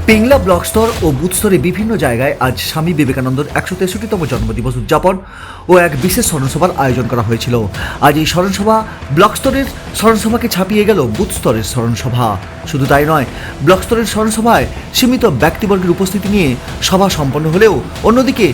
Pingla block স্তর ও booth স্তরে বিভিন্ন জায়গায় আজ স্বামী বিবেকানন্দর 163তম জন্মদিবস উদযাপন ও এক বিশেষ স্মরণসভার আয়োজন করা হয়েছিল। আজ এই স্মরণসভা ব্লক স্তরের স্মরণসভাকে ছাপিয়ে গেল বুথ স্তরের স্মরণসভা। শুধু তাই নয়, ব্লক স্তরের স্মরণসভায় সীমিত ব্যক্তিবর্গের উপস্থিতি নিয়ে সভা সম্পন্ন হলেও অন্যদিকে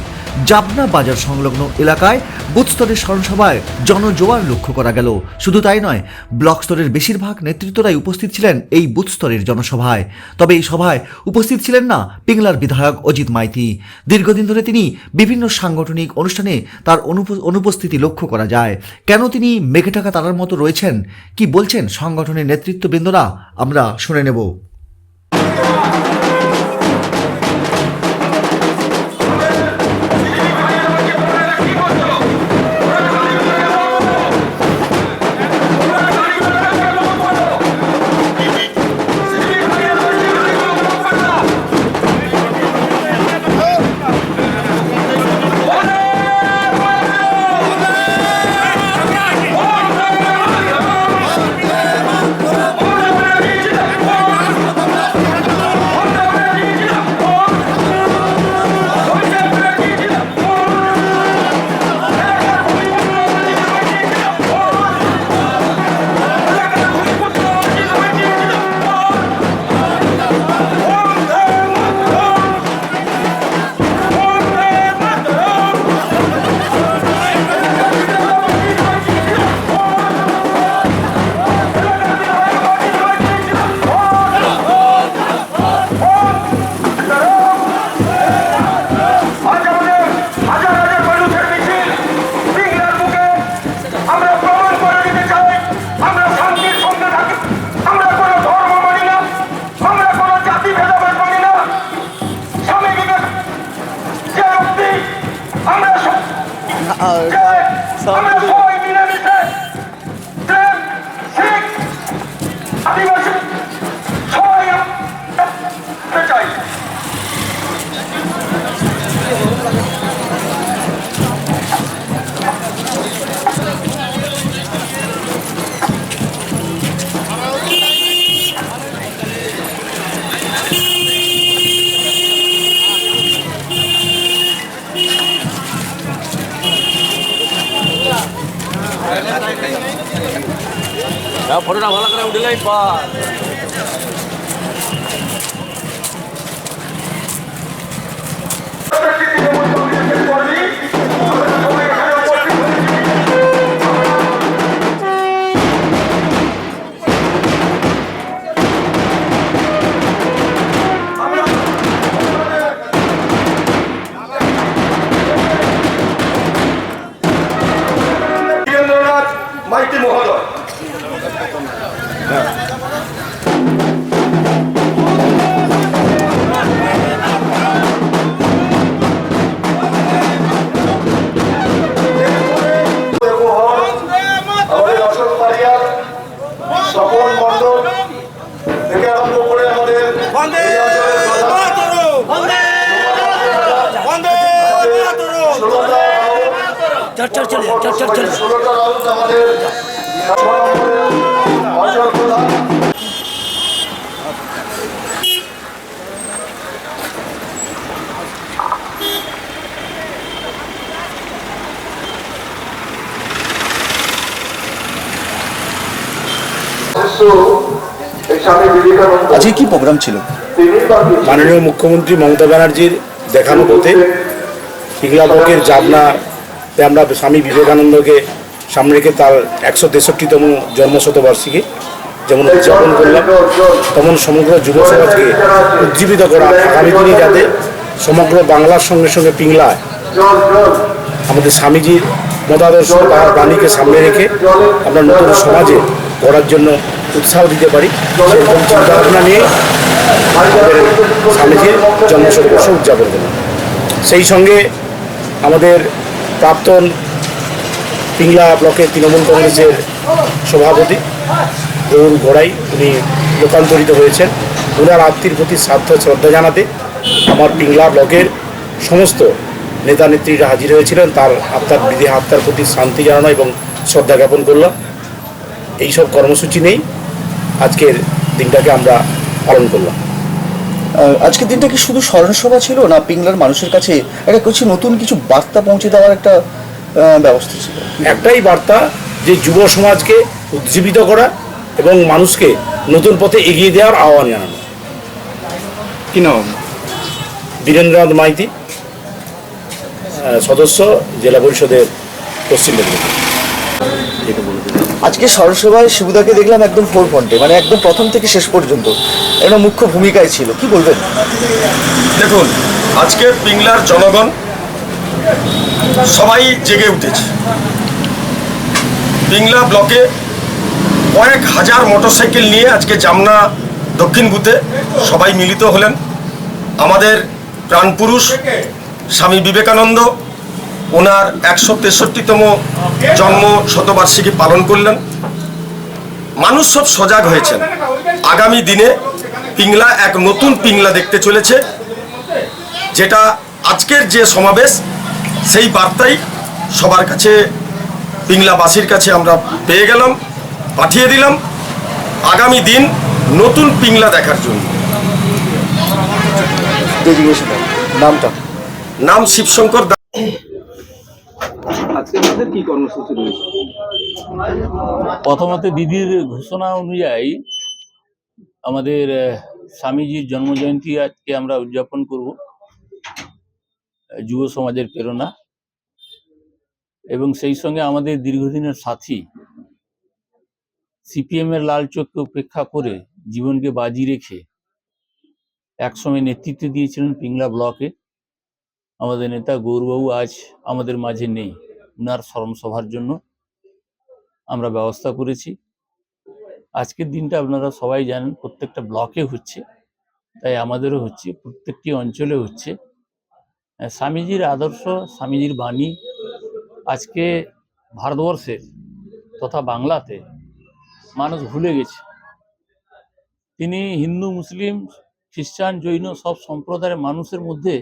জাবনা বাজার সংলগ্ন এলাকায় বুথ স্তরের স্মরণসভায় জনজোয়ার লক্ষ্য করা গেল। শুধু তাই নয়, ব্লক স্তরের বেশিরভাগ নেতৃত্বরাই উপস্থিত ছিলেন এই বুথ স্তরের জনসভায়। তবে এই সভায় উপস্থিত ছিলেন না পিংলার বিধায়ক অজিত মাইতি। দীর্ঘদিন ধরে তিনি বিভিন্ন সাংগঠনিক অনুষ্ঠানে তার অনুপস্থিতি লক্ষ্য করা যায়। কেন তিনি মেঘে ঢাকা তারার মতো রয়েছেন, কি বলছেন সংগঠনের নেতৃত্ববৃন্দরা, আমরা শুনে নেব। ফটোটা ভালো করে উঠলেই পা মাইতি মহোদয় স্বপন মন্ডল থেকে আরম্ভ করে আমাদের আজকে কি প্রোগ্রাম ছিল? মাননীয় মুখ্যমন্ত্রী মমতা ব্যানার্জির দেখানো পথে পিংলা ব্লকের জাবনাতে আমরা স্বামী বিবেকানন্দকে সামনে রেখে তার 163তম জন্মশতবার্ষিকী যেমন উদযাপন করলাম, তেমন সমগ্র যুব সমাজকে উজ্জীবিত করা আগামী দিনে যাতে সমগ্র বাংলার সঙ্গে সঙ্গে পিংলায় আমাদের স্বামীজির মতাদর্শ তার বাণীকে সামনে রেখে আমরা নতুন সমাজে গড়ার জন্য উৎসাহ দিতে পারি, সেরকম চিন্তাভাবনা নিয়ে আমাদের স্বামীজির জন্মশতবর্ষ উদযাপন করলাম। সেই সঙ্গে আমাদের প্রাক্তন পিংলা ব্লকের তৃণমূল কংগ্রেসের সভাপতি গৌর গোড়াই, উনি লোকান্তরিত হয়েছেন। ওনার আত্মীর প্রতি শ্রদ্ধা জানাতে আমার পিংলা ব্লকের সমস্ত নেতা নেত্রীরা হাজির হয়েছিলেন। তার আত্মার প্রতি শান্তি জানানো এবং শ্রদ্ধা জ্ঞাপন করলাম। এইসব কর্মসূচি নেই আজকের দিনটাকে আমরা পালন করলাম। আজকের দিনটা কি শুধু স্মরণসভা ছিল, না পিংলার মানুষের কাছে একটা কিছু নতুন কিছু বার্তা পৌঁছে দেওয়ার একটা ব্যবস্থা ছিল? একটাই বার্তা, যে যুব সমাজকে উজ্জীবিত করা এবং মানুষকে নতুন পথে এগিয়ে দেওয়ার আহ্বান জানানো। কি নাম? বীরেন্দ্রনাথ মাইতি, সদস্য জেলা পরিষদের পশ্চিম মেদিনীপুর। আজকে স্মরণসভায় শিবুদাকে দেখলাম একদম ফোর ফ্রন্টে, মানে একদম প্রথম থেকে শেষ পর্যন্ত একটা মুখ্য ভূমিকায় ছিল, কি বলবেন? দেখুন, আজকে পিংলার জনগণ সবাই জেগে উঠেছে। পিংলা ব্লকে কয়েক হাজার মোটরসাইকেল নিয়ে আজকে জামনা দক্ষিণ বুথে সবাই মিলিত হলেন। আমাদের প্রাণপুরুষ স্বামী বিবেকানন্দ ওনার 163তম জন্ম শতবার্ষিকী পালন করলেন। মানুষ সব সজাগ হয়েছেন। আগামী দিনে পিংলা এক নতুন পিংলা দেখতে চলেছে, যেটা আজকের যে সমাবেশ সেই বার্তাই সবার কাছে, পিংলাবাসীর কাছে আমরা পেয়ে গেলাম, পাঠিয়ে দিলাম। আগামী দিন নতুন পিংলা দেখার জন্য। নামটা? নাম শিবশঙ্কর দাস। প্রথমত দিদির ঘোষণা অনুযায়ী আমাদের স্বামীজির জন্মজয়ন্তী আজকে আমরা উদযাপন করব। যুব সমাজের প্রেরণা এবং সেই সঙ্গে আমাদের দীর্ঘদিনের সাথী সিপিএম এর লাল চোখকে উপেক্ষা করে জীবনকে বাজি রেখে একসময় নেতৃত্ব দিয়েছিলেন পিংলা ব্লকে আমাদের নেতা গৌরবাবু, আজ আমাদের মাঝে নেই। উনার স্মরণসভার জন্য আমরা ব্যবস্থা করেছি। আজকের দিনটা আপনারা সবাই জানেন প্রত্যেকটা ব্লকে হচ্ছে, তাই আমাদেরও হচ্ছে, প্রত্যেকটি অঞ্চলে হচ্ছে। স্বামীজির আদর্শ, স্বামীজির বাণী আজকে ভারতবর্ষের তথা বাংলাতে মানুষ ভুলে গেছে। তিনি হিন্দু, মুসলিম, খ্রিস্টান, জৈন সব সম্প্রদায়ের মানুষের মধ্যে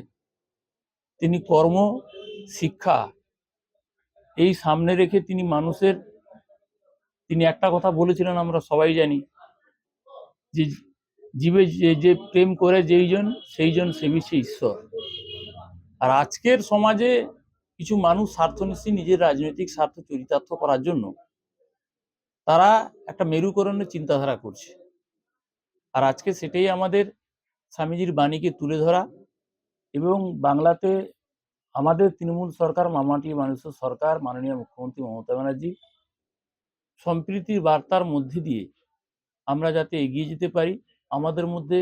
তিনি কর্ম, শিক্ষা এই সামনে রেখে তিনি একটা কথা বলেছিলেন, আমরা সবাই জানি, যে জীবে যে প্রেম করে যেইজন সেইজন সেবিছে ঈশ্বর। আর আজকের সমাজে কিছু মানুষ স্বার্থনিশী নিজের রাজনৈতিক স্বার্থ চরিতার্থ করার জন্য তারা একটা মেরুকরণের চিন্তাধারা করছে। আর আজকে সেটাই আমাদের স্বামীজির বাণীকে তুলে ধরা এবং বাংলাতে আমাদের তৃণমূল সরকার, মামাটি মানুষের সরকার, মাননীয় মুখ্যমন্ত্রী মমতা ব্যানার্জি সম্প্রীতির বার্তার মধ্যে দিয়ে আমরা যাতে এগিয়ে যেতে পারি। আমাদের মধ্যে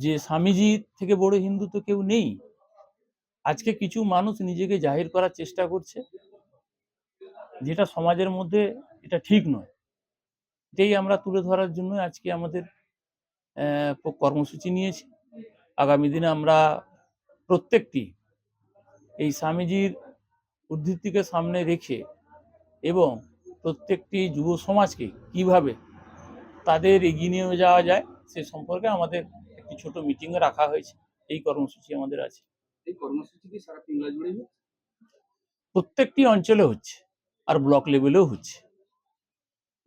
যে স্বামীজি থেকে বড় হিন্দু তো কেউ নেই। আজকে কিছু মানুষ নিজেকে জাহির করার চেষ্টা করছে, যেটা সমাজের মধ্যে এটা ঠিক নয়। এটাই আমরা তুলে ধরার জন্য আজকে আমাদের কর্মসূচি নিয়েছি। আগামী দিনে আমরা প্রত্যেকটি এই স্বামীজির উদ্ধৃতিকে সামনে রেখে এবং প্রত্যেকটি যুব সমাজকে কিভাবে তাদের এগিয়ে নিয়ে যাওয়া যায় সে সম্পর্কে আমাদের একটি ছোট মিটিং রাখা হয়েছে। এই কর্মসূচি আমাদের আছে। এই কর্মসূচি কি সারা পিংলা জুড়ে হচ্ছে? প্রত্যেকটি অঞ্চলে হচ্ছে, আর ব্লক লেভেলেও হচ্ছে।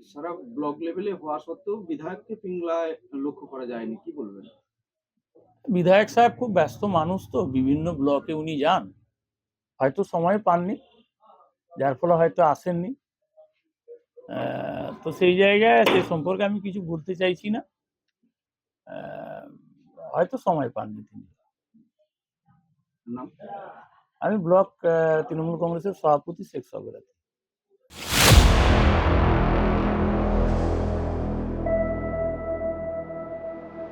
সারা ব্লক লেভেলে হওয়া সত্ত্বেও বিধায়ককে পিংলায় লক্ষ্য করা যায়নি, কি বলবেন? বিধায়ক সাহেব খুব ব্যস্ত মানুষ, তো বিভিন্ন ব্লকে উনি যান, হয়তো সময় পাননি, যার ফলে হয়তো আসেননি। তো সেই জায়গায় সে সম্পর্কে আমি কিছু বলতে চাইছি না, হয়তো সময় পাননি তিনি। নাম? আমি ব্লক তৃণমূল কংগ্রেসের সভাপতি শেখ সবেরাত।